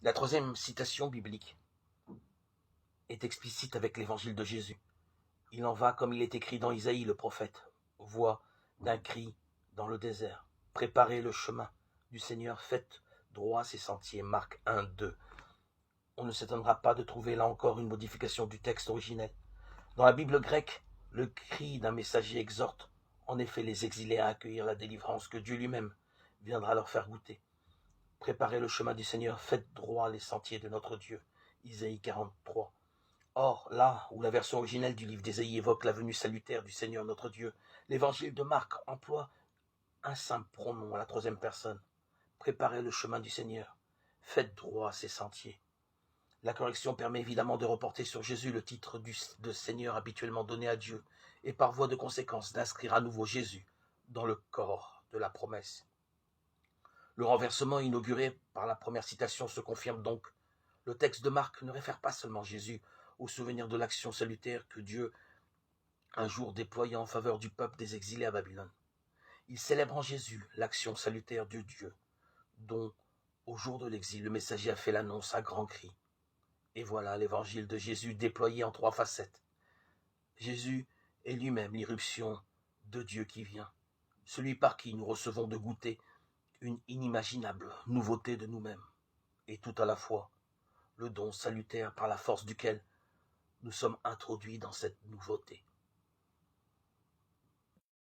La troisième citation biblique est explicite avec l'évangile de Jésus. Il en va comme il est écrit dans Isaïe le prophète. Voix d'un cri dans le désert. Préparez le chemin du Seigneur, faites droit ses sentiers. Marc 1, 2. On ne s'étonnera pas de trouver là encore une modification du texte originel. Dans la Bible grecque, le cri d'un messager exhorte en effet les exilés à accueillir la délivrance que Dieu lui-même viendra leur faire goûter. Préparez le chemin du Seigneur, faites droit les sentiers de notre Dieu. Isaïe 43. Or, là où la version originelle du livre d'Ésaïe évoque la venue salutaire du Seigneur notre Dieu, l'évangile de Marc emploie un simple pronom à la troisième personne. Préparez le chemin du Seigneur, faites droit ses sentiers. La correction permet évidemment de reporter sur Jésus le titre de Seigneur habituellement donné à Dieu, et par voie de conséquence d'inscrire à nouveau Jésus dans le corps de la promesse. Le renversement inauguré par la première citation se confirme donc. Le texte de Marc ne réfère pas seulement Jésus au souvenir de l'action salutaire que Dieu un jour déploya en faveur du peuple des exilés à Babylone. Il célèbre en Jésus l'action salutaire de Dieu, dont, au jour de l'exil, le messager a fait l'annonce à grands cris. Et voilà l'évangile de Jésus déployé en 3 facettes. Jésus est lui-même l'irruption de Dieu qui vient, celui par qui nous recevons de goûter une inimaginable nouveauté de nous-mêmes, et tout à la fois le don salutaire par la force duquel nous sommes introduits dans cette nouveauté.